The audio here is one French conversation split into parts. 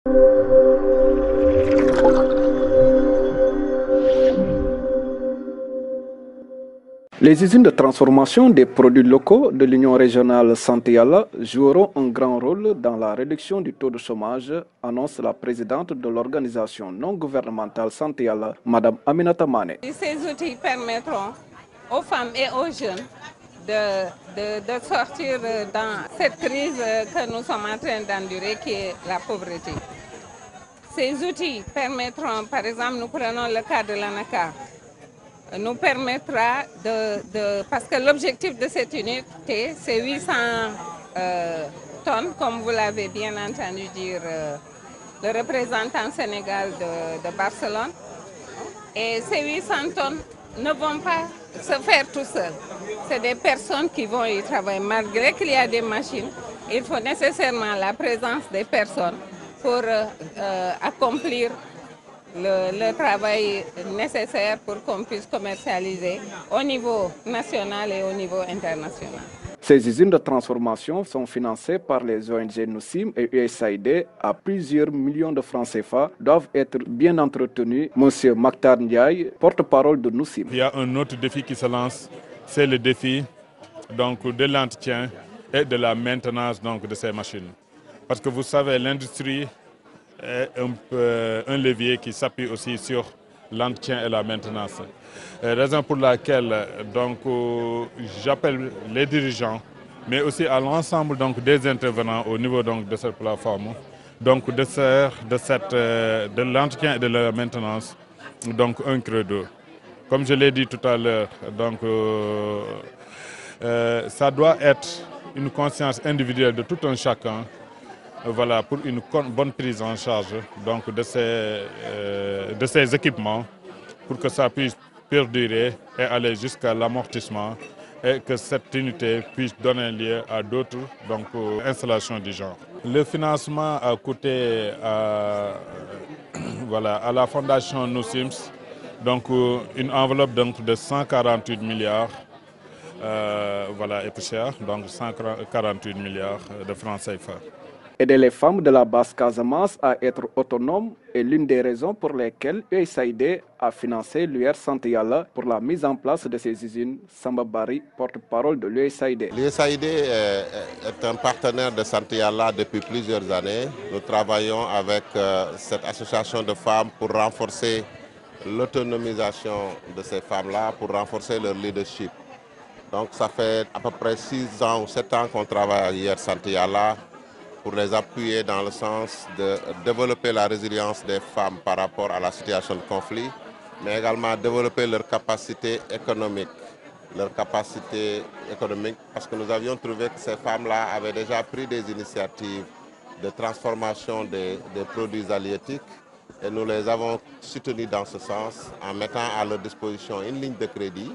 Les usines de transformation des produits locaux de l'Union régionale Santé-Yalla joueront un grand rôle dans la réduction du taux de chômage, annonce la présidente de l'organisation non gouvernementale Santé-Yalla, Mme Aminata Mane. Ces outils permettront aux femmes et aux jeunes de sortir dans cette crise que nous sommes en train d'endurer, qui est la pauvreté. Ces outils permettront, par exemple, nous prenons le cas de l'ANACA, nous permettra parce que l'objectif de cette unité, c'est 800 tonnes, comme vous l'avez bien entendu dire le représentant sénégal de Barcelone. Et ces 800 tonnes ne vont pas se faire tout seuls. C'est des personnes qui vont y travailler. Malgré qu'il y a des machines, il faut nécessairement la présence des personnes pour accomplir le travail nécessaire pour qu'on puisse commercialiser au niveau national et au niveau international. Ces usines de transformation sont financées par les ONG Noussim et USAID à plusieurs millions de francs CFA, doivent être bien entretenues. Monsieur Maktar Ndiaye, porte-parole de Noussim. Il y a un autre défi qui se lance, c'est le défi de l'entretien et de la maintenance de ces machines. Parce que vous savez, l'industrie est un levier qui s'appuie aussi sur l'entretien et la maintenance. Raison pour laquelle j'appelle les dirigeants, mais aussi à l'ensemble des intervenants au niveau de cette plateforme, de l'entretien et de la maintenance, un credo. Comme je l'ai dit tout à l'heure, ça doit être une conscience individuelle de tout un chacun, pour une bonne prise en charge de ces équipements, pour que ça puisse perdurer et aller jusqu'à l'amortissement et que cette unité puisse donner lieu à d'autres installations du genre. Le financement a coûté à la fondation Nousims une enveloppe de 148 milliards et poussière, 148 milliards de francs CFA. Aider les femmes de la basse Casamance à être autonomes est l'une des raisons pour lesquelles USAID a financé l'UR Santé-Yalla pour la mise en place de ces usines. Samba Bari, porte-parole de l'USAID. L'USAID est un partenaire de Santé-Yalla depuis plusieurs années. Nous travaillons avec cette association de femmes pour renforcer l'autonomisation de ces femmes-là, pour renforcer leur leadership. Donc ça fait à peu près 6 ans ou 7 ans qu'on travaille à l'UR Santé-Yalla pour les appuyer dans le sens de développer la résilience des femmes par rapport à la situation de conflit, mais également développer leur capacité économique. Parce que nous avions trouvé que ces femmes-là avaient déjà pris des initiatives de transformation des produits halieutiques et nous les avons soutenues dans ce sens en mettant à leur disposition une ligne de crédit,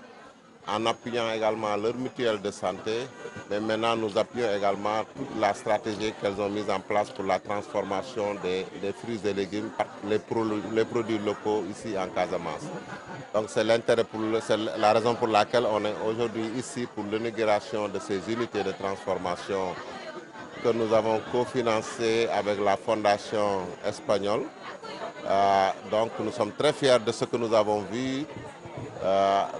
en appuyant également leur mutuelle de santé, mais maintenant nous appuyons également toute la stratégie qu'elles ont mise en place pour la transformation des fruits et légumes par les produits locaux ici en Casamance. Donc c'est la raison pour laquelle on est aujourd'hui ici pour l'inauguration de ces unités de transformation que nous avons cofinancées avec la fondation espagnole. Donc nous sommes très fiers de ce que nous avons vu.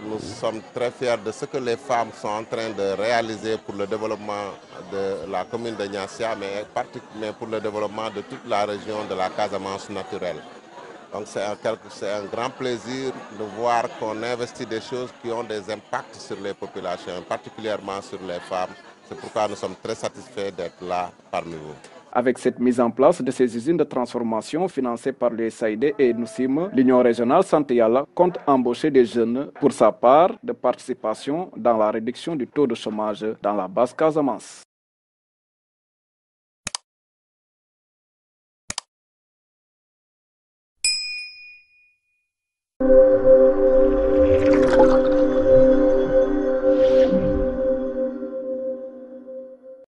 Nous sommes très fiers de ce que les femmes sont en train de réaliser pour le développement de la commune de Niassia, mais particulièrement pour le développement de toute la région de la Casamance naturelle. Donc c'est un grand plaisir de voir qu'on investit des choses qui ont des impacts sur les populations, particulièrement sur les femmes. C'est pourquoi nous sommes très satisfaits d'être là parmi vous. Avec cette mise en place de ces usines de transformation financées par l'USAID et Noussim, l'Union régionale Santé-Yalla compte embaucher des jeunes pour sa part de participation dans la réduction du taux de chômage dans la basse Casamance.